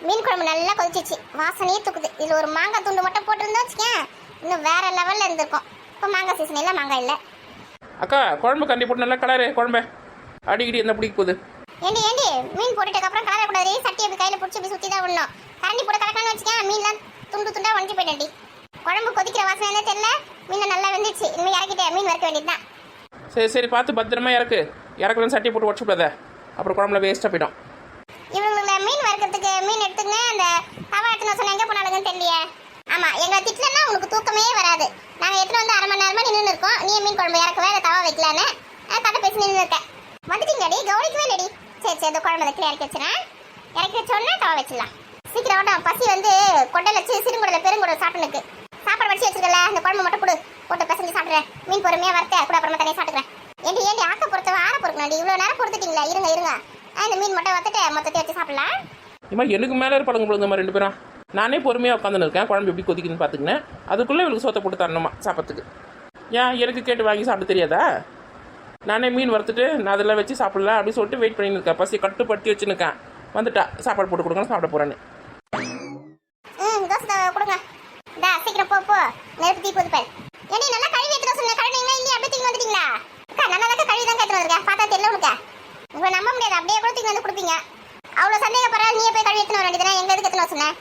மீன் குழம்பு நல்லா கொதிச்சிச்சு, வாசனையே தூக்குது. இதில் ஒரு மாங்காய் துண்டு மட்டும் போட்டுருந்தோம் வச்சுக்கேன், இன்னும் வேற லெவலில் இருந்திருக்கும். இப்போ மாங்காய் சீசன் இல்லை, மாங்காய் இல்லை. அக்கா குழம்பு கண்டி போட்டு நல்லா கலரு குழம்பு அடிக்கடி என்ன பிடிக்க போகுது. ஏண்டி மீன் போட்டுட்டதுக்கப்புறம் கலரக்கூடாது, சட்டி அப்படி கையில் பிடிச்சி அப்படி சுற்றி தான் விடணும். கரண்டி போட்டு கலக்கான்னு வச்சுக்கேன், மீன்லாம் துண்டு துண்டாக உடஞ்சி போயிட்டேன்டி. குழம்பு கொதிக்கிற வாசனை என்ன தெரியல, மீன் நல்லா வெந்துச்சு. இனிமேல் இறக்கிட்டேன், மீன் வறுக்க வேண்டியது தான். சரி சரி பார்த்து பத்திரமா இறக்குறேன்னு சட்டியை போட்டு உடச்சுக்கூடாத, அப்புறம் குழம்புல வேஸ்ட்டாக போயிடும். இவங்களை மீன் வறுக்கிறதுக்கு மீன் எடுத்துக்கினே அந்த தவா எடுத்துன்னு சொன்ன எங்கே போனாலுங்கன்னு தெரியலையே. ஆமாம், எங்களை திட்டலன்னா உங்களுக்கு தூக்கமே வராது. நாங்கள் எடுத்துகிட்டு வந்து 1/2 மணி நேரமாக நின்று இருக்கோம். நீ மீன் குழம்பு இறக்கவே இல்லை, தவா வைக்கலான்னு கதை பேசி நின்று இருக்கேன். வந்துட்டீங்கடி, கவனிக்கவே இல்லடி. சரி சரி, இந்த குழம்பு வைக்கல இறக்கி வச்சுறேன். இறக்கி வச்சோடனே தவா வச்சிடலாம். சீக்கிரம் ஓட்டம், பசி வந்து கொண்டை வச்சு சிறுங்குடல பெருங்குடல் சாப்பிட்டுனுக்கு. சாப்பாடு வச்சு வச்சுக்கல, இந்த குழம்பு மட்டும் போட்டு பசங்க சாப்பிட்றேன். மீன் பொறுமையாக வறுத்த கூட அப்புறமா தனியாக சாப்பிட்டுக்கிறேன். ஏண்டி ஆக்க பொறுத்தவ ஆற பொறுக்கணும். இவ்வளோ நேரம் பொறுத்துட்டீங்களா? இருங்க இந்த மீன் மட்டும் வறுத்துட்டு மொத்தத்தை வச்சு சாப்பிடலாம். இம்மா எனக்கு மேலே இருப்பாளுங்க போல இந்த மாதிரி 2 பேரும். நானே பொறுமையாக உட்காந்துன்னு இருக்கேன், குழம்பு எப்படி கொதிக்குதுன்னு பார்த்துக்கினேன். அதுக்குள்ளே இவளுக்கு சோத்தை போட்டு தரணுமா சாப்பிட்றதுக்கு? ஏன் எனக்கு கேட்டு வாங்கி சாப்பிட தெரியாதா? நானே மீன் வறுத்துட்டு நான் அதெல்லாம் வச்சு சாப்பிடலாம் அப்படின்னு சொல்லிட்டு வெயிட் பண்ணின்னு இருக்கேன். பசி கட்டுப்படுத்தி வச்சுருக்கேன். வந்துட்டா சாப்பாடு போட்டு கொடுக்கணும், சாப்பிட போகிறேன்னு. தோசை கொடுங்க. சீக்கிரம் போ, நெருப்பு தீ போதுப்பாரு. ஏண்டி நல்லா கழுவி எடுத்துட்டு சொன்ன, கழுவிங்களா இல்லையா? அப்படியே தூக்கி வந்துட்டீங்களா? அக்கா நல்லா கழுவி தான் எடுத்துட்டு வந்திருக்கேன், பார்த்தா தெரியல உனக்கு. உங்களை நம்ப முடியாது, அப்படியே கூட தூக்கி வந்து கொடுப்பீங்க. அவ்வளோ சந்தேகப்படாது, நீயே போய் கழுவி எடுத்துன்னு வர வேண்டியதுனா எங்க எதுக்கு எடுத்துன்னு சொன்னேன்?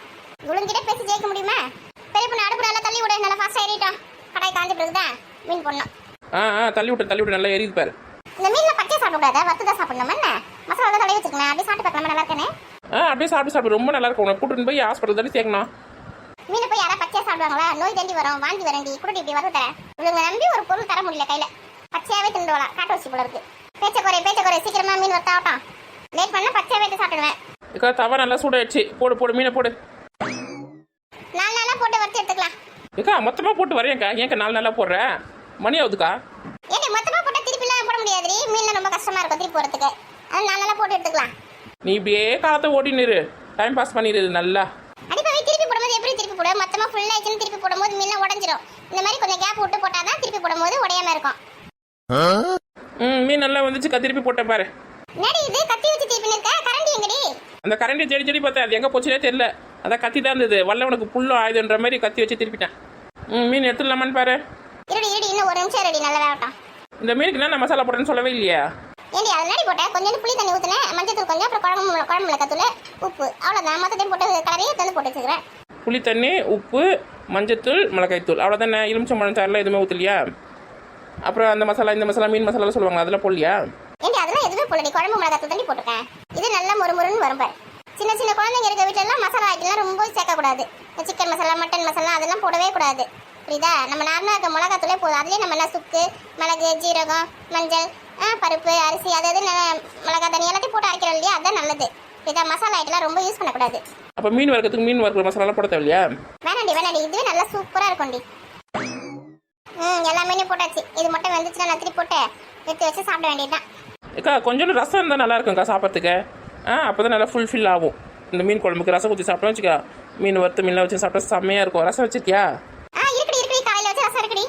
இவளுங்கிட்ட பேசி ஜெயிக்க முடியுமா? பெரிய பொண்ணு அடுப்பு நல்லா தள்ளி விட, நல்லா ஃபாஸ்ட்டாக ஏறிட்டோம். கடாய் காஞ்சி பிறகுதான் மீன் போடணும். தள்ளி விட்டு நல்லா எரியுது பாரு. இந்த மீன்ல பச்சை சாப்பிடக்கூடாது, வறுத்து தான் சாப்பிடணும். என்ன மசாலா தான் தடவி வச்சுக்கணும். அப்படியே சாப்பிட்டு பார்க்கலாம், நல்லா இருக்கேனே. அப்படியே சாப்பிட்டு ரொம்ப நல்லா இருக்கும். உனக்கு கூட்டிட்டு போய் ஹாஸ்பிட்டல் தானே சேர்க்கணும். மீனை போய் யாரா பச்சையா சாப்பிடுவாங்களா? நோய் தண்டி வரும், வாந்தி வரண்டி குடுடி இப்படி வர தரேன். இவங்க நம்பி ஒரு பொருள் தர முடியல, கையில பச்சையாவே திண்டுவலாம். காட்டு வச்சு போல இருக்கு. பேச்ச குறை சீக்கிரமா மீன் வர்த்தாகட்டும். லேட் பண்ணா பச்சையாவே சாப்பிடுவேன். தவா நல்லா சூடாயிடுச்சு, போடு மீனை போடு. 4 நாளா போட்டு வறுத்து எடுத்துக்கலாம். மொத்தமா போட்டு வரையக்கா. ஏன்க்கா 4 நாளா போடுற? மணி ஆகுதுக்கா. ஏடி மொத்தமா போட்டா திருப்பிலாம் போட முடியாதுடி, மீன்ல ரொம்ப கஷ்டமா இருக்கும் திருப்பி போறதுக்கு. அது 4 நாளா போட்டு எடுத்துக்கலாம். நீ இப்படியே காலத்தை ஓட்டினிரு, டைம் பாஸ் பண்ணிடு நல்லா. அடிப்பாவே திருப்பி போடும்போது எப்படி திருப்பி போட? மொத்தமா ஃபுல்லா ஆயிடுச்சுன்னு திருப்பி போடும்போது மீன்லாம் உடஞ்சிரும். இந்த மாதிரி கொஞ்சம் கேப் விட்டு போட்டாதான் திருப்பி போடும்போது உடையாம இருக்கும். மீன் நல்லா வந்துச்சுக்கா, திருப்பி போட்ட பாரு. என்னடி இது கத்தி வச்சு திருப்பி நிற்க? கரண்டி எங்கடி? அந்த கரண்டி செடி பார்த்தேன், அது எங்க போச்சுனே தெரியல. அதான் கத்தி தான் இருந்தது, வல்லவனுக்கு புல்லும் ஆயுதுன்ற மாதிரி கத்தி வச்சு திருப்பிட்டேன். மீன் எடுத்துடலாமான்னு பாரு. இருடி இன்னும் ஒரு நிமிஷம் ரெடி, நல்லா வேகட்டும். இந்த மீனுக்கு நான் மசாலா போட்டேன்னு சொல்லவே இல்லையா? ஏண்டி அது நடி போட்டேன், கொஞ்சம் புளி தண்ணி ஊற்றினேன், மஞ்சத்தூள் கொஞ்சம், அப்புறம் குழம்பு மிளகாத்தூள், உப்பு, அவ்வளோதான். மொத்தத்தையும் போட்டு கலரி எடுத்து போட்டு வச்சுக்கிறேன். புளி தண்ணி, உப்பு, மஞ்சத்தூள், மிளகாய்த்தூள், அவ்வளோதானே. எலுமிச்சம்பழம் சாரெலாம் எதுவுமே ஊற்றலையா? அப்புறம் அந்த மசாலா இந்த மசாலா மீன் மசாலா சொல்லுவாங்க, அதெல்லாம் போடலையா? ஏண்டி அதெல்லாம் எதுவுமே போடலடி, குழம்பு மிளகாத்தூள் தண்ணி போட்டுருக்கேன். இது நல்லா மொறுமொறுன்னு வரும் பாரு. சின்ன சின்ன குழந்தைங்க இருக்க வீட்டிலலாம் மசாலா ஐட்டம்லாம் ரொம்ப சேர்க்கக்கூடாது. சிக்கன் மசாலா, மட்டன் மசாலா அதெல்லாம் போடவே கூடாது, புரியுதா? நம்ம நார்மலாக இருக்க மிளகாத்தூளே போதும். அதுலேயே நம்ம என்ன சுக்கு, மிளகு, ஜீரகம், மஞ்சள், பருப்பு, அரிசி, அதாவது மிளகா தண்ணி எல்லாத்தையும் போட்டு அரைக்கிறோம் இல்லையா, அதுதான் நல்லது. புரியுதா? மசாலா ஐட்டம்லாம் ரொம்ப யூஸ் பண்ணக்கூடாது. அப்போ மீன் வறுக்கிறதுக்கு மீன் வறுக்கிற மசாலாலாம் போட தேவையா? வேணாண்டி, இதுவே நல்லா சூப்பராக இருக்கும்டி. எல்லா மீனையும் போட்டாச்சு. இது மட்டும் வந்துச்சுன்னா நான் திருப்பி போட்டு எடுத்து வச்சு சாப்பிட வேண்டியதுதான். கொஞ்சம் ரசம் இருந்தால் நல்லா இருக்கும்க்கா சாப்பிட்றதுக்கு. அப்போ தான் நல்லா ஃபுல்ஃபில் ஆகும். இந்த மீன் குழம்புக்கு ரசம் ஊற்றி சாப்பிட்டோம் வச்சுக்கா, மீன் வறுத்து மீனில் வச்சு சாப்பிட்டா செம்மையாக இருக்கும். ரசம் வச்சிருக்கியா? இருக்குடி, காலையில் வச்சு ரசம் இருக்குடி.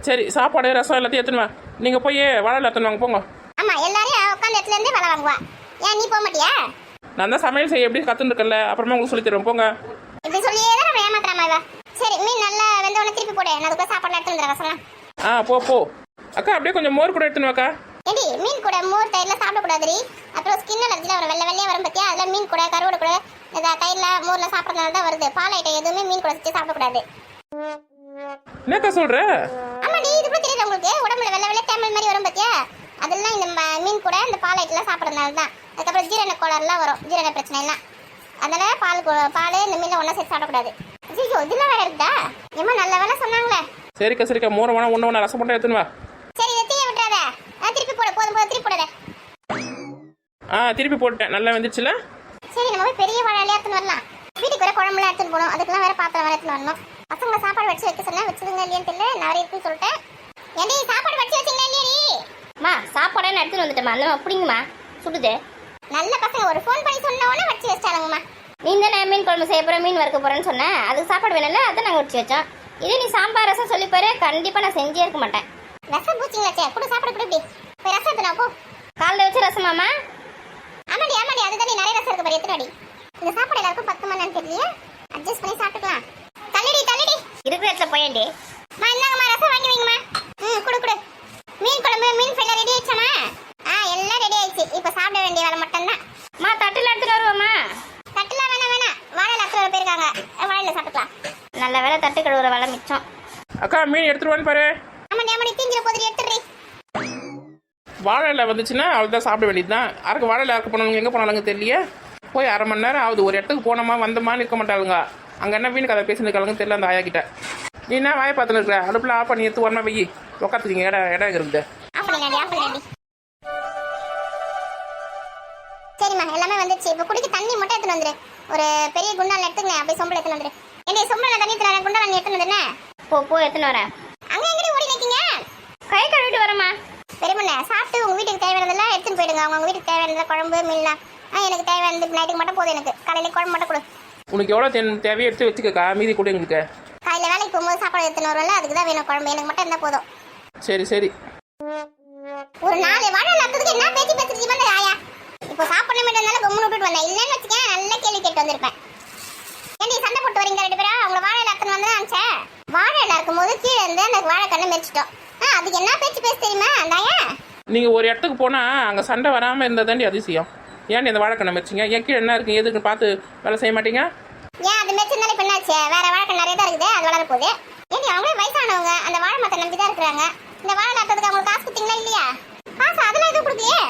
சரி, சாப்பாடு ரசம் எல்லாத்தையும் எடுத்துன்னு வா. நீங்கள் போய் வாழை எடுத்துன்னு வாங்க போங்க. ஆமாம், எல்லாரையும் உட்காந்து இடத்துலேருந்தே வாழை வாங்குவா. ஏன் நீ போக மாட்டியா? நான் தான் சமையல் செய்ய எப்படி கற்றுருக்கல, அப்புறமா உங்களுக்கு சொல்லி தருவேன் போங்க. இப்படி சொல்லியே தான் நம்ம ஏமாத்துறாமா இவ. சரி, மீன் நல்லா வெந்தவொடனே திருப்பி போடு, நான் அதுக்குள்ள சாப்பாடு எடுத்து வந்துடுறேன் ரசம்லாம். போ அக்கா. அப்படியே கொஞ்சம் மோர் கூட எடுத்துன்னு வாக்கா. ஏடி மீன் கூட மோர் தயிர்லாம் சாப்பிடக்கூடாதுடி. அப்புறம் ஸ்கின் அலர்ஜியில் வரும், வெள்ளையாக வரும் பார்த்தியா? அதில் மீன் கூட கருவோட கூட இந்த தயிரில் மோரில் சாப்பிட்றதுனால தான் வருது. பால் ஐட்டம் எதுவுமே மீன் கூட வச்சு சாப்பிடக்கூடாது. என்னக்கா சொல்ற? ஆமாடி, இது கூட தெரியுது உங்களுக்கு? உடம்புல வெள்ளை தேமல் மாதிரி வரும் பார்த்தியா? அதெல்லாம் இந்த மீன் கூட இந்த பால் ஐட்டம்லாம் சாப்பிட்றதுனால தான். அதுக்கப்புறம் ஜீரண கோளாறுலாம் வரும், ஜீரண பிரச்சனை எல்லாம். அதனால் பால் இந்த மீனில் ஒன்றா சேர்த்து சாப்பிடக்கூடாது. ஐயோ, இதெல்லாம் வேற இருக்குதா? ஏமா நல்ல வேலை சொன்னாங்களே. சரிக்கா, மோரை வேணா ஒன்று ரசம் மட்டும் எடுத்துன்னு வா. சரி, இதை தீய விட்டுறாத. திருப்பி போட போதும், திருப்பி போடாத. திருப்பி போட்டேன், நல்லா வந்துச்சுல. சரி, நம்ம போய் பெரிய வாழையிலே எடுத்துன்னு வரலாம். வீட்டுக்கு வர குழம்புலாம் எடுத்துன்னு போகணும், அதுக்கெல்லாம் வேற பாத்திரம் வேற எடுத்துன்னு வரணும். பசங்க சாப்பாடு வச்சு வைக்க சொன்னா வச்சுருங்க இல்லையான்னு தெரியல, நான் இருக்குன்னு சொல்லிட்டேன். ஏண்டி சாப்பாடு வச்சு வச்சுங்களா இல்லையாடி? சாப்பாடே எடுத்துன்னு வந்துட்டேம்மா. அந்த அப்படிங்கம்மா சுடுது. நல்ல பசங்க, ஒரு ஃபோன் பண்ணி சொன்ன உடனே வச்சு வச்சாலுங்கம்மா. நீ தானே மீன் குழம்பு செய்ய போகிறேன், மீன் வறுக்க போகிறேன்னு சொன்னேன். அதுக்கு சாப்பாடு வேணும்ல, அதை நாங்கள் வச்சு வச்சோம். இதே நீ சாம்பார் ரசம் சொல்லிப்பாரு, கண்டிப்பாக நான் செஞ்சே இருக்க மாட்டேன். ரசம் பூச்சிங்களாச்சே, கூட சாப்பாடு கூட இப்படி போய் ரசம் எடுத்துனா போ. காலைல வச்ச ரசமாம்மா? ஆமாடி, அதுதான் நீ நிறைய ரசம் இருக்கு பாரு, எத்தனை அடி. இந்த சாப்பாடு எல்லாருக்கும் 10 மணி நேரம் தெரியல, அட்ஜஸ்ட் பண்ணி சாப்பிட்டுக்கலாம். தள்ளிடி தள்ளிடி இருக்கிற இடத்துல போயேண்டி. இந்தாங்கம்மா, ரசம் வாங்கி வைங்கம்மா. குடு குடு. மீன் குழம்பு, மீன் ஃப்ரை ரெடி ஆயிடுச்சாமா? எல்லாம் ரெடி ஆயிடுச்சு. இப்போ சாப்பிட வேண்டிய வேலை மட்டும்தான். மா தட்டில் எடுத்துட்டு வருவோம்மா. தட்டுலாம் வேணாம், வாழையில அக்கறை போயிருக்காங்க, வாழையில சாப்பிட்டுக்கலாம். நல்ல வேலை தட்டு கழுவுற வேலை மிச்சம். அக்கா மீன் எடுத்துருவான்னு பாரு. ஆமாடி தீஞ்சிர போதிரி எடுத்துடுறீ. வாழையில வந்துச்சுன்னா அவள் தான் சாப்பிட வேண்டியது தான். அறக்கு வாழையில அறக்க போனவங்க எங்கே போனாலுங்க தெரியல. போய் 1/2 மணி நேரம் ஆகுது. ஒரு இடத்துக்கு போனோமா வந்தோமான்னு இருக்க மாட்டாளுங்க. அங்கே என்ன மீன் கதை பேசினுக்காளுங்க தெரியல அந்த ஆயா கிட்ட. நீ என்ன வாயை பார்த்துன்னு இருக்கிற? அடுப்பில் ஆஃப் பண்ணி எடுத்து வரமா வெயி உக்காத்துக்கிங்க. இடம் இருக்குது. அப்படினாடி. சரிம்மா, எல்லாமே வந்துச்சு. இப்போ குடிக்க தண்ணி மட்டும் எடுத்துன்னு வந்துரு. ஒரு பெரிய குண்டால எடுத்துக்கங்க, அப்படியே சொம்பளை எடுத்துன்னு வந்துரு. ஏண்டி சொம்பளை தண்ணி எடுத்துன குண்டால எடுத்துன்னு வந்துருனே. போ எடுத்துன்னு வரேன். அங்க எங்கடி ஓடி நிக்கீங்க? கை கழுவிட்டு வரேம்மா. பெரியமுண்ணே, சாப்பிட்டு உங்க வீட்டுக்கு தேவையானதெல்லாம் எடுத்துன்னு போயிடுங்க. அவங்க வீட்டுக்கு தேவையானது குழம்பு மீன்லாம். எனக்கு தேவையானது நைட்டுக்கு மட்டும் போதும். எனக்கு காலையில குழம்பு மட்டும் கொடு. உனக்கு எவ்வளோ தேவையோ எடுத்து வச்சுக்கக்கா, மீதி கூட எங்களுக்கு. காலையில வேலைக்கு போகும்போது சாப்பாடு எடுத்துன்னு வரும்ல, அதுக்கு தான் வேணும் குழம்பு. எனக்கு மட்டும் இருந்தால் போதும். சரி சரி. ஒரு 4 வாழை நட்டதுக்கு என்ன பேச்சு பேசுறீங்க அந்த ஆயா? இப்போ சாப்பிட மட்டும்னால கம்முன்னு விட்டுட்டு வந்தேன். இல்லைன்னு வச்சுக்கேன், நல்ல கேள்வி கேட்டு வந்திருப்பேன். ஏன்டி சண்டை போட்டு வரீங்க 2 பேரும்? அவங்கள வாழை இலக்கணும் வந்து நினச்சேன். வாழை இலை இருக்கும்போது கீழே இருந்து அந்த வாழைக்கண்ணை மெரிச்சிட்டோம். அதுக்கு என்ன பேச்சு பேச தெரியுமா அந்த ஆயா? நீங்கள் ஒரு இடத்துக்கு போனால் அங்கே சண்டை வராமல் இருந்தால் தாண்டி அதிசயம். ஏன் இந்த வாழைக்கண்ணை வச்சிங்க? என் கீழே என்ன இருக்குது எதுக்குன்னு பார்த்து வேலை செய்ய மாட்டீங்க? ஏன் அது மெரிச்சிருந்தாலும் இப்போ என்னாச்சு? வேற வாழைக்கண்ணை நிறைய தான் இருக்குது, அது வளர போகுது. ஏன்டி அவங்களே வயசானவங்க, அந்த வாழை மரத்தை நம்பி தான் இருக்கிறாங்க. இந்த வாழை நட்டதுக்கு அவங்களுக்கு காசு கொடுத்தீங்களா இல்லையா? காசு அதெல்லாம் எதுவும் கொடுக்கலையே.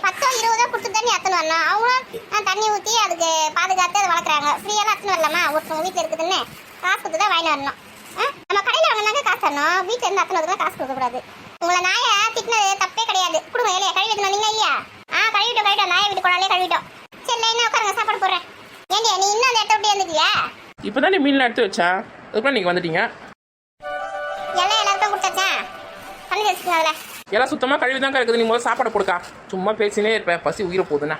10 20 கொடுத்து தண்ணி அத்தனை வரணும். அவங்களும் தண்ணி ஊற்றி அதுக்கு பாதுகாத்து அதை வளர்க்குறாங்க. ஃப்ரீயெல்லாம் அத்தனை வரலாமா? ஒருத்தவங்க வீட்டில் இருக்குதுன்னு காசு கொடுத்து தான் வாங்கி வரணும். நம்ம கடையில் வாங்கினாங்க காசு தரணும், வீட்டில் இருந்து அத்தனை வரலாம் காசு கொடுக்கக்கூடாது. உங்களை நாயை திட்டினது தப்பே கிடையாது. கொடுங்க இல்லையா? கழுவி எடுத்து வந்தீங்களா இல்லையா? கழுவிட்டோம். நாயை வீட்டு கொண்டாலே கழுவிட்டோம். சரி என்ன உட்காருங்க, சாப்பாடு போடுறேன். ஏண்டி நீ இன்னும் அந்த இடத்த விட்டு வந்துட்டியா? இப்போ தான் நீ மீன்லாம் எடுத்து வச்சேன், அதுக்குள்ள நீங்கள் வந்துட்டீங்க. எல்லாம் எல்லாருக்கும் கொடுத்தாச்சா? பண்ணி வச்சுக்கோங்க. அதில் எல்லாம் சுத்தமாக கழுவி தான் இருக்குது. நீ முதல்ல சாப்பாடு கொடுக்கா. சும்மா பேசினே இருப்பேன், பசி உயிரை போகுதுண்ணா.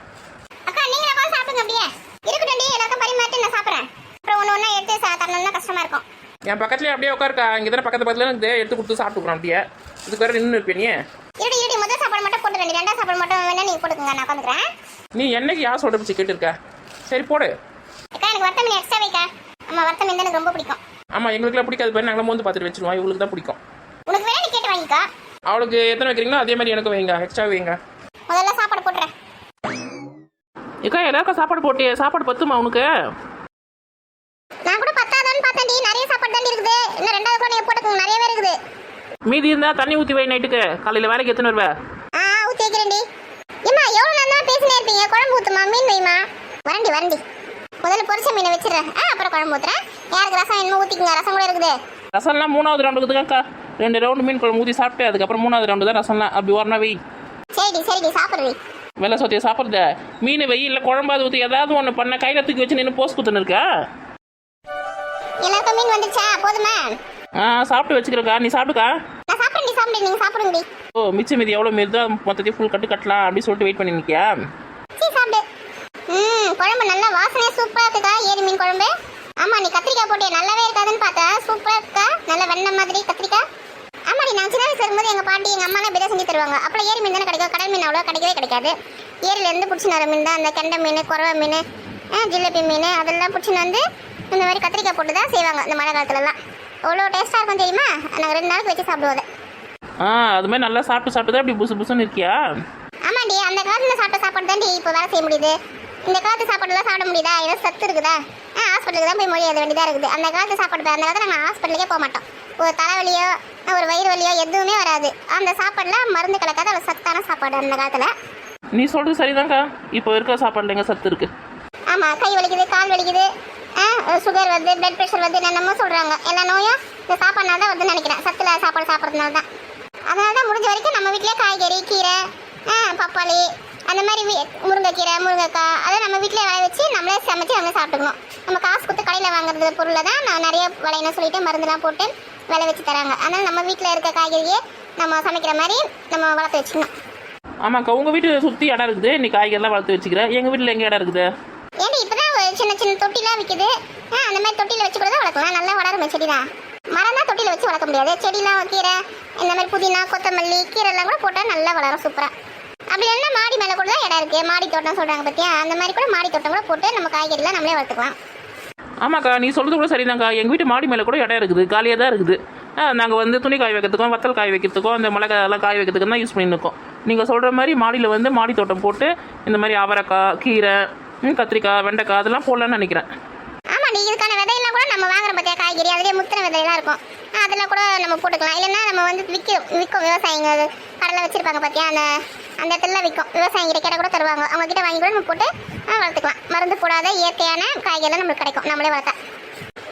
அக்கா நீங்களா கூட சாப்பிடுங்க. அப்படியே இருக்கட்டும், எல்லாருக்கும் பரிமாற்றி நான் சாப்பிட்றேன். அப்புறம் ஒன்று ஒன்றா எடுத்து தரணும்னா கஷ்டமா இருக்கும். என் பக்கத்துலேயே அப்படியே உட்காருக்கா. இங்கே தானே பக்கத்தில் எனக்கு எடுத்து கொடுத்து சாப்பிட்டுக்கிறோம். அப்படியே இதுக்கு வேறு நின்று இருப்பேன். நீ இருடி முதல் சாப்பாடு மட்டும் போட்டு 2 சாப்பாடு மட்டும் வேணா நீங்கள் போட்டுக்கோங்க, நான் உட்காந்துக்கிறேன். நீ என்னைக்கு யார் சொல்கிற பிடிச்சி கேட்டுருக்க? சரி போடு. அக்கா எனக்கு வறுத்த மீன் எக்ஸ்ட்ரா வைக்கா. ஆமாம், வறுத்த மீன் தான் எனக்கு ரொம்ப பிடிக்கும். ஆமாம், எங்களுக்குலாம் பிடிக்காது பேர். நாங்களும் வந்து பார்த்துட்டு வச்சுருவோம். இவங்களுக்கு தான் பிடிக்கும். உனக்கு வேணா நீ கேட்டு வாங்கிக்கா. அவளுக்கு எத்தனை வைக்கிறீங்களோ அதே மாதிரி எனக்கு வைங்க, எக்ஸ்ட்ரா வைங்க. முதல்ல சாப்பாடு போட்டுறேன். ஏக்கா எல்லாருக்கும் சாப்பாடு போட்டு சாப்பாடு பத்துமா உனக்கு? நான் கூட பத்தாதான்னு பார்த்தேன்டி, நிறைய சாப்பாடு தாண்டி இருக்குது. இன்னும் 2வது கூட நீங்கள் போட்டுக்கோங்க, நிறையவே இருக்குது. மீதி இருந்தால் தண்ணி ஊற்றி வை நைட்டுக்கு. காலையில் வேலைக்கு எத்தனை வருவேன்? ஊற்றி வைக்கிறேன்டி. ஏம்மா எவ்வளோ நேரம் பேசினே இருப்பீங்க? குழம்பு ஊற்றுமா, மீன் வைமா. வரண்டி முதல்ல பொரிச்ச மீனை வச்சிடுறேன். அப்புறம் குழம்பு ஊற்றுறேன். யாருக்கு ரசம் என்னமோ ஊற்றிக்கங்க, ரசம் கூட இருக்குது. ரசம்லாம் 3வது ரவுண்டுக்குதுக்காக்கா. 2 ரவுண்டு மீன் குழம்பு ஊற்றி சாப்பிட்டு அதுக்கப்புறம் 3வது ரவுண்டு தான் ரசம்லாம். அப்படி வரணும் வை. சரிடி சாப்பிட்றி. வெள்ளை சோத்தியை சாப்பிட்றத மீன் வை, இல்லை குழம்பாது ஊற்றி ஏதாவது ஒன்று பண்ண கையில் தூக்கி வச்சு நின்று போஸ்ட் குத்துன்னு இருக்கா? எல்லாருக்கும் மீன் வந்துச்சா? போதுமா? சாப்பிட்டு வச்சுக்கிறக்கா. நீ சாப்பிடுக்கா. நான் சாப்பிட்றேன், நீ சாப்பிடு. நீங்கள் சாப்பிடுங்கடி. ஓ மிச்சம் மீதி எவ்வளோ மீது தான் மொத்தத்தையும் ஃபுல் கட்டலாம் அப்படின்னு சொல்லிட்டு வெயிட் பண்ணி நிற்கியா? சரி சாப்பிடு. குழம்பு நல்லா வாசனையாக சூப்பராக இருக்குக்கா. ஏரி மீன் குழம்பு. ஆமாம், நீ கத்திரிக்காய் போட்டே நல்லாவே இருக்காதுன்னு பார்த்தா சூப்பராக இருக்கா. நல்ல வெண்ணெய் மாதிரி கத்திரிக்காய். ஆமாடி, நான் சின்ன வயசு இருக்கும்போது எங்கள் பாட்டி எங்கள் அம்மாலாம் இப்படி செஞ்சு தருவாங்க. அப்போ ஏரி மீன் தானே கிடைக்கும், கடல் மீன் அவ்வளோ கிடைக்கவே கிடைக்காது. ஏரியிலேருந்து பிடிச்சின்னு வர மீன் தான் அந்த கெண்டை மீன், குறவை மீன், ஜிலேபி மீன் அதெல்லாம் பிடிச்சின்னு வந்து இந்த மாதிரி கத்திரிக்காய் போட்டு தான் செய்வாங்க இந்த மழை காலத்துலலாம். அவ்வளோ டேஸ்ட்டாக இருக்கும் தெரியுமா? நாங்கள் 2 நாளுக்கு வச்சு சாப்பிடுவோம். அது மாதிரி நல்லா சாப்பிட்டு தான் அப்படி புசுன்னு இருக்கியா? ஆமாண்டி, அந்த காலத்தில் சாப்பிட்ட சாப்பாடு தாண்டி இப்போ வேலை செய்ய முடியுது. இந்த காலத்து சாப்பாடுலாம் சாப்பிட முடியுதா? ஏதோ சத்து இருக்குதா? ஹாஸ்பிட்டலுக்கு தான் போய் மொழி எழுத வேண்டியதாக இருக்குது. அந்த காலத்து சாப்பாடு அந்த காலத்தில் நாங்கள் ஹாஸ்பிட்டலுக்கே போக மாட்டோம். ஒரு தலைவலியோ ஒரு வயிறு வலியோ எதுவுமே வராது. அந்த சாப்பாடுலாம் மருந்து கலக்காத அவ்வளோ சத்தான சாப்பாடு அந்த காலத்தில். நீ சொல்கிறது சரிதாங்க்கா. இப்போ இருக்கிற சாப்பாடுல எங்கே சத்து இருக்குது? ஆமாம், கை வலிக்குது, கால் வலிக்குது, சுகர் வருது, பிளட் ப்ரெஷர் வருது, என்னென்னமோ சொல்கிறாங்க. எல்லா நோயும் இந்த சாப்பாடுனால தான் வருதுன்னு நினைக்கிறேன். சத்துல சாப்பாடு சாப்பிட்றதுனால தான். அதனால தான் முடிஞ்ச வரைக்கும் நம்ம வீட்டிலே காய்கறி, கீரை, பப்பாளி அந்த மாதிரி முருங்கைக்கீரை, முருங்கைக்காய் அதை நம்ம வீட்டிலே விளைய வச்சு நம்மளே சமைச்சு நம்மளே சாப்பிட்டுக்கணும். நம்ம காசு கொடுத்து கடையில் வாங்குறது பொருளை தான் நான் நிறைய விளையணும் சொல்லிட்டு மருந்துலாம் போட்டு விளை வச்சு தராங்க. அதனால் நம்ம வீட்டில் இருக்க காய்கறியே நம்ம சமைக்கிற மாதிரி நம்ம வளர்த்து வச்சுக்கணும். ஆமாக்கா, உங்கள் வீட்டு சுற்றி இடம் இருக்குது, நீ காய்கறிலாம் வளர்த்து வச்சுக்கிறேன். எங்கள் வீட்டில் எங்கே இடம் இருக்குது? ஏன்டி இப்போதான் சின்ன சின்ன தொட்டிலாம் விற்குது. அந்த மாதிரி தொட்டியில் வச்சு கூட தான் வளர்க்கலாம். நல்லா வளரும் செடி தான். மரம் தான் தொட்டியில் வச்சு வளர்க்க முடியாது. செடிலாம் கீரை இந்த மாதிரி புதினா, கொத்தமல்லி, கீரைலாம் கூட போட்டால் நல்லா வளரும் சூப்பராக. அப்படி இல்லைன்னா மாடி மேலே கூட தான் இடம் இருக்குது, மாடி தோட்டம் சொல்கிறாங்க பார்த்தியா, அந்த மாதிரி கூட மாடி தோட்டம் கூட போட்டு நம்ம காய்கறிலாம் நம்மளே வளர்த்துக்கலாம். ஆமாக்கா, நீ சொல்கிறது கூட சரிதாங்க்கா. எங்கள் வீட்டு மாடி மேலே கூட இடம் இருக்குது, காலியாக தான் இருக்குது. நாங்கள் வந்து துணி காய வைக்கிறதுக்கும் வத்தல் காய வைக்கிறதுக்கும் அந்த மிளகாயெல்லாம் காய வைக்கிறதுக்கும் தான் யூஸ் பண்ணியிருக்கோம். நீங்கள் சொல்கிற மாதிரி மாடியில் வந்து மாடி தோட்டம் போட்டு இந்த மாதிரி அவரைக்காய், கீரை, கத்திரிக்காய், வெண்டைக்காய் அதெல்லாம் போடலான்னு நினைக்கிறேன். ஆமாம், நீ இதுக்கான விதையெல்லாம் கூட நம்ம வாங்குற பார்த்தியா காய்கறி, அதிலே முத்தின விதையெல்லாம் இருக்கும், அதெல்லாம் கூட நம்ம போட்டுக்கலாம். இல்லைன்னா நம்ம வந்து விற்கும் விவசாயிங்க கடலை வச்சுருப்பாங்க பார்த்தியா, அந்த இடத்துல விற்கும் விவசாயிகிட்ட கேட்டால் கூட தருவாங்க, அவங்ககிட்ட வாங்கி கூட நம்ம போட்டு வளர்த்துக்கலாம். மருந்து போடாத இயற்கையான காய்கறிலாம் நம்மளுக்கு கிடைக்கும் நம்மளே வளர்த்தா.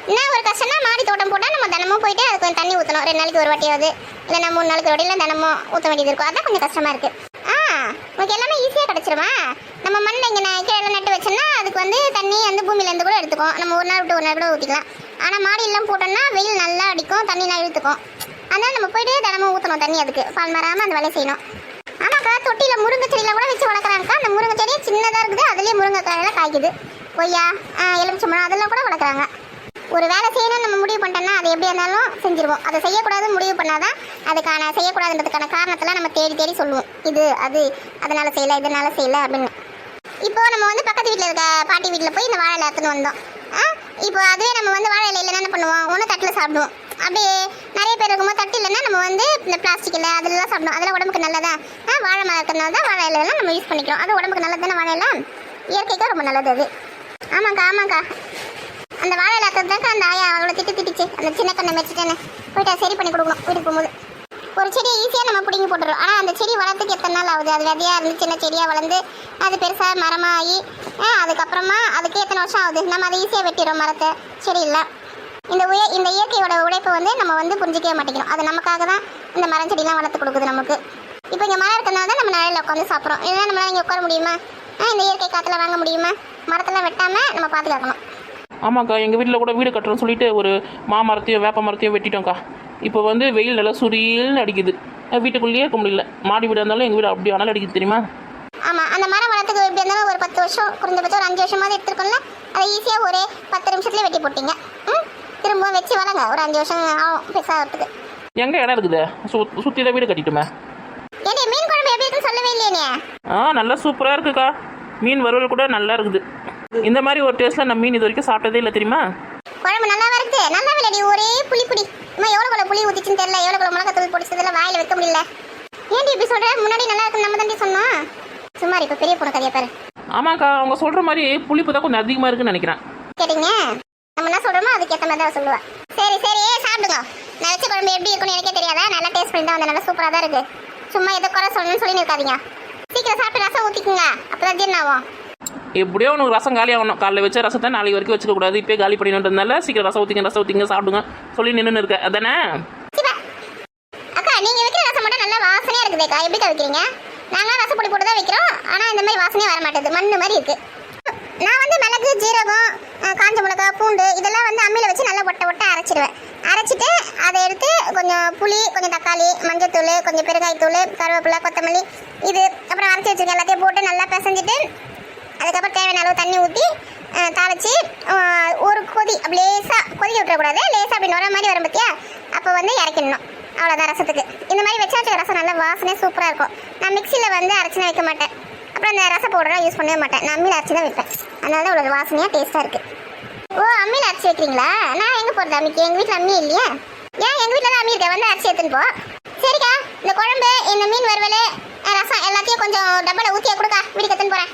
என்ன ஒரு கஷ்டம்னா மாடி தோட்டம் போட்டால் நம்ம தினமும் போயிட்டு அதுக்கு கொஞ்சம் தண்ணி ஊற்றணும், 2 நாளைக்கு ஒரு வாட்டியாவது, இல்லைன்னா 3 நாளைக்கு ஒரு வாட்டி, இல்லை தினமும் ஊற்ற வேண்டியது இருக்கும். அதான் கொஞ்சம் கஷ்டமாக இருக்குது. உங்களுக்கு எல்லாமே ஈஸியாக கிடச்சிருமா? நம்ம மண்ணில் இங்கே கீழே நட்டு வச்சோம்னா அதுக்கு வந்து தண்ணி வந்து பூமியிலேருந்து கூட எடுத்துக்கும், நம்ம ஒரு நாள் விட்டு ஒரு நாள் கூட ஊற்றிக்கலாம். ஆனால் மாடியெல்லாம் போட்டோம்னா வெயில் நல்லா அடிக்கும், தண்ணிலாம் இழுத்துக்கும். அதனால் நம்ம போயிட்டு தினமும் ஊற்றணும் தண்ணி, அதுக்கு பால் மாறாமல் அந்த வேலையை செய்யணும். ஆமாக்கா, தொட்டியில் முருங்கை செடியில் கூட வச்சு வளர்க்குறாங்கக்கா. அந்த முருங்கை செடியும் சின்னதாக இருக்குது, அதுலேயே முருங்கைக்காயெல்லாம் காய்க்குது. கொய்யா, எலுமிச்சம்பழம் அதெல்லாம் கூட வளர்க்குறாங்க. ஒரு வேலை செய்யணும்னு நம்ம முடிவு பண்ணிட்டோம்னா அது எப்படி இருந்தாலும் செஞ்சிருவோம். அதை செய்யக்கூடாதுன்னு முடிவு பண்ணாதான் அதுக்கான செய்யக்கூடாதுன்றதுக்கான காரணத்தெல்லாம் நம்ம தேடி தேடி சொல்லுவோம். இது அது அதனால செய்யலை, இதனால செய்யலை அப்படின்னு. இப்போ நம்ம வந்து பக்கத்து வீட்டில் இருக்க பாட்டி வீட்டில் போய் இந்த வாழை இலை எடுத்துன்னு வந்தோம். இப்போ அதுவே நம்ம வந்து வாழை இலை இல்லைன்னா என்ன பண்ணுவோம், ஒன்று தட்டில் சாப்பிடுவோம். அப்படியே நிறைய பேர் இருக்கும்போது தட்டு இல்லைன்னா நம்ம வந்து இந்த பிளாஸ்டிக் இல்லை அதெல்லாம் சாப்பிடுவோம். அதெல்லாம் உடம்புக்கு நல்லதா. வாழை மரம் இருக்கிறனால தான் வாழை இலையெல்லாம் நம்ம யூஸ் பண்ணிக்கிறோம். அது உடம்புக்கு நல்லது தானே வாழை இலை, இயற்கைக்காக ரொம்ப நல்லது அது. ஆமாக்கா, அந்த வாழை இல்லாததாக்கா அந்த ஆயா அவ்வளோ திட்டுச்சு, அந்த சின்ன கண்ணை வச்சுட்டேன்னு போயிட்டு சரி பண்ணி கொடுக்கணும் வீட்டுக்கு போகும்போது. ஒரு செடியை ஈஸியாக நம்ம பிடிங்கி போட்டுறோம். ஆனால் அந்த செடி வளர்த்துக்கு எத்தனை நாள் ஆகுது? அது விதையாக இருந்து சின்ன செடியாக வளர்ந்து அது பெருசாக மரமாகி அதுக்கப்புறமா அதுக்கு எத்தனை வருஷம் ஆகுது? நம்ம அதை ஈஸியாக வெட்டிடுறோம் மரத்தை, செடி இல்லை. இந்த இயற்கையோட உழைப்பை வந்து நம்ம வந்து புரிஞ்சிக்கவே மாட்டேங்கிறோம். அது நமக்காக தான் இந்த மரம் செடியெல்லாம் வளர்த்து கொடுக்குது நமக்கு. இப்போ இங்கே மரம் இருக்கிறதுனால தான் நம்ம நிலையில் உட்காந்து சாப்பிட்றோம். இல்லைன்னா நம்மளால் இங்கே உட்கார முடியுமா? இந்த இயற்கை காற்றுல வாங்க முடியுமா? மரத்தெல்லாம் வெட்டாமல் நம்ம பாதுகாக்கணும். ஆமாக்கா, எங்கள் வீட்டில் கூட வீடு கட்டுறோன்னு சொல்லிட்டு ஒரு மாமரத்தையும் வேப்ப மரத்தையும் வெட்டிட்டோம்க்கா. இப்போ வந்து வெயில் நல்லா சுரியல்னு அடிக்குது, வீட்டுக்குள்ளேயே இருக்க முடியல. மாடி வீடு இருந்தாலும் எங்கள் வீடு அப்படி அனல் அடிக்குது தெரியுமா? ஆமாம், அந்த மரம் வளர்த்துக்கு எப்படி இருந்தாலும் ஒரு 10 வருஷம், குறைஞ்சபட்சம் ஒரு 5 வருஷமாவது எடுத்துருக்கோம்ல. அதை ஈஸியாக ஒரு 10 நிமிஷத்துலேயே வெட்டி போட்டிங்க. திரும்ப வச்சு வளங்க, ஒரு 5 வருஷம் ஆகும் பெருசாகிறதுக்கு. எங்கே இடம் இருக்குது? சுற்றி தான் வீடு கட்டிட்டுமே. ஏடி, மீன் குழம்பு எப்படி இருக்குன்னு சொல்லவே இல்லையே. நல்லா சூப்பராக இருக்குக்கா. மீன் வறுவல் கூட நல்லா இருக்குது. இந்த மாதிரி ஒரு டேஸ்ட்டில் நான் மீன் இது வரைக்கும் சாப்பிட்டதே இல்லை தெரியுமா? குழம்பு நல்லா வருது, நல்லா விளையாடி ஒரே புளி இன்னும் எவ்வளோ புளி ஊற்றிச்சுன்னு தெரியல, எவ்வளோ மிளகாத்தூள் பொடிச்சதில்ல, வாயில் வைக்க முடியல. ஏன்டி இப்படி சொல்கிற? முன்னாடி நல்லா இருக்குன்னு நம்ம தாண்டி சொன்னோம். சும்மா இப்போ பெரிய பொண்ணு கதையை பாரு. ஆமாக்கா, அவங்க சொல்கிற மாதிரி புளிப்பு தான் கொஞ்சம் அதிகமாக இருக்குன்னு நினைக்கிறேன். கேட்டீங்க, நம்ம என்ன சொல்கிறோமோ அதுக்கேற்ற மாதிரி தான் சொல்லுவேன். சரி சாப்பிடுங்க. நான் வச்ச குழம்பு எப்படி இருக்குன்னு எனக்கே தெரியாதா? நல்லா டேஸ்ட் பண்ணி தான் வந்து நல்லா சூப்பராக தான் இருக்குது. சும்மா எதை குறை சொல்லணும்னு சொல்லி இருக்காதீங்க. சீக்கிரம் சாப்பிட்டு ரசம் ஊற்றிக்குங்க, அப்போ தான் ஜீரணம் ஆகும். எப்படியோ உனக்கு ரசம் காலி ஆகணும். காலைல வச்ச ரசத்தை நாளைக்கு வரைக்கும் வச்சுக்கக்கூடாது, இப்போ காலி பண்ணிடுன்றதுனால சீக்கிரம் ரசம் ஊற்றிங்க சாப்பிடுங்க சொல்லி நின்று இருக்க அதானே? அக்கா, நீங்கள் வைக்கிற ரசம் மட்டும் நல்லா வாசனையாக இருக்குதுக்கா. எப்படிக்கா வைக்கிறீங்க? நாங்கள் ரசப்பொடி போட்டு தான் வைக்கிறோம், ஆனால் இந்த மாதிரி வாசனையே வர மாட்டேது, மண்ணு மாதிரி இருக்குது. நான் வந்து மிளகு, ஜீரகம், காஞ்ச மிளகா, பூண்டு இதெல்லாம் வந்து அம்மியில் வச்சு நல்லா ஒட்ட அரைச்சிடுவேன். அரைச்சிட்டு அதை எடுத்து கொஞ்சம் புளி, கொஞ்சம் தக்காளி, மஞ்சத்தூள், கொஞ்சம் பெருங்காயத்தூள், கருவேப்பிலை, கொத்தமல்லி இது அப்புறம் அரைச்சி வச்சுருக்கேன் எல்லாத்தையும் போட்டு நல்லா பிசைஞ்சிட்டு அதுக்கப்புறம் தேவையான அளவு தண்ணி ஊற்றி தாளித்து ஒரு கொதி அப்படி லேசாக கொதிக்க விட்டுறக்கூடாது. லேசாக அப்படி நுர மாதிரி வரும் பார்த்தியா, அப்போ வந்து இறக்கிடணும். அவ்வளோதான் ரசத்துக்கு. இந்த மாதிரி வச்சா ரசம் நல்லா வாசனையாக சூப்பராக இருக்கும். நான் மிக்சியில் வந்து அரைச்சினா வைக்க மாட்டேன், அப்புறம் அந்த ரச பவுடராக யூஸ் பண்ணவே மாட்டேன். நான் அம்மியில் அரைச்சி தான் வைப்பேன். அதனால தான் இவ்வளோ வாசனையாக டேஸ்ட்டாக இருக்குது. ஓ, அம்மியில் அரைச்சி வைக்கிறீங்களா? நான் எங்கே போகிறது அம்மிக்கு? எங்கள் வீட்டில் அம்மி இல்லையா? ஏன் எங்கள் வீட்டில் தான் அம்மி இருக்கேன், வந்து அரைச்சி எடுத்துன்னு போ. சரிக்கா, இந்த குழம்பு, இந்த மீன் வறுவல், ரசம் எல்லாத்தையும் கொஞ்சம் டப்பாவில் ஊற்றியா கொடுக்கா, வீட்டுக்கு எடுத்துன்னு போகிறேன்.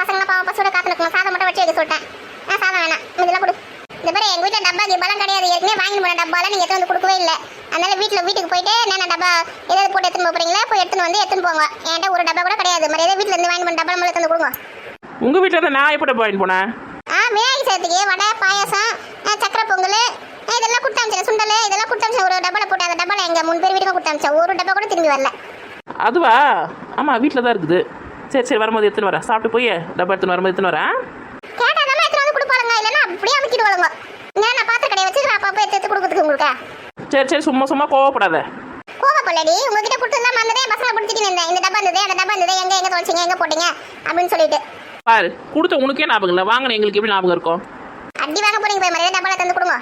பசங்களாம் பாவம் பசோட காத்துனுக்கணும். சாதம் மட்டும் வச்சு வைக்க சொல்லிட்டேன். சாதம் வேணாம், இதெல்லாம் கொடு. இந்த மாதிரி எங்கள் வீட்டில் டப்பா கிப்பாலாம் கிடையாது. ஏற்கனவே வாங்கி போன டப்பாலாம் நீங்கள் எடுத்து வந்து கொடுக்கவே இல்லை. அதனால வீட்டுக்கு போயிட்டு என்ன டப்பா ஏதாவது போட்டு எடுத்துன்னு போகிறீங்களா, போய் எடுத்துன்னு போங்க. என்கிட்ட ஒரு டப்பா கூட கிடையாது. மாதிரி ஏதாவது வீட்டில் இருந்து வாங்கி போன டப்பா நம்மளுக்கு வந்து கொடுங்க. உங்கள் வீட்டில் தான் நான் எப்படி வாங்கிட்டு போனேன்? விநாயகர் சதுர்த்திக்கு வடை, பாயாசம், சக்கரை பொங்கல் இதெல்லாம் கொடுத்தாமிச்சேன். சுண்டல் இதெல்லாம் கொடுத்தாமிச்சேன். ஒரு டப்பாவில் போட்டு அந்த டப்பாவில் எங்கள் 3 பேர் வீட்டுக்கும் கொடுத்தாமிச்சேன். ஒரு டப்பா கூட திரும்பி வரல. அதுவா? ஆமாம், வீட்டில் தான் இருக்குது. சரி வரும்போது எடுத்துன்னு வரேன். சாப்பிட்டு போய் டப்பா எடுத்துன்னு வரும்போது எடுத்துன்னு வரேன். கேட்டால் தான் எடுத்துன்னு வந்து கொடுப்பாருங்க, இல்லைன்னா அப்படியே அமைக்கிடுவாங்க. நான் பாத்திர கடையை வச்சுக்கிறேன், அப்போ எடுத்து கொடுக்குறதுக்கு உங்களுக்கு. சரி சும்மா கோவப்படாத. கோவப்படலடி, உங்ககிட்ட கொடுத்துதான் மறந்ததே. பசங்களை பிடிச்சிட்டு இருந்தேன். இந்த டப்பா இருந்தது, அந்த டப்பா இருந்தது, எங்கே தொலைச்சிங்க, எங்கே போட்டீங்க அப்படின்னு சொல்லிட்டு. பாரு, கொடுத்த உனக்கே ஞாபகம் இல்லை, வாங்கின எங்களுக்கு எப்படி ஞாபகம் இருக்கும்? அடி வாங்க போறீங்க, போய் மரியாதை டப்பால தந்து கொடுங்க.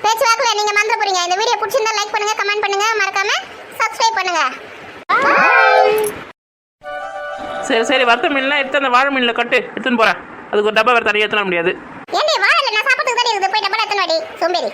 பேச்சு வாக்குல நீங்க மறந்துட போறீங்க. இந்த வீடியோ பிடிச்சிருந்தா லைக் பண்ணுங்க, கமெண்ட் பண்ணுங்க, மறக்காம சப்ஸ்கிரைப் பண்ணுங்க. சரி சரி, வறுத்த மீன்லாம் எடுத்து அந்த வாழை மீனில் கட்டு எடுத்துன்னு போகிறேன். அதுக்கு ஒரு டப்பா வேறு தனியாக ஏற்றின முடியாது. ஏன்டி வாழை நான் சாப்பிட்டுக்கு தானே இருக்குது, போய் டப்பா எத்தனை வாடி சோம்பேறி.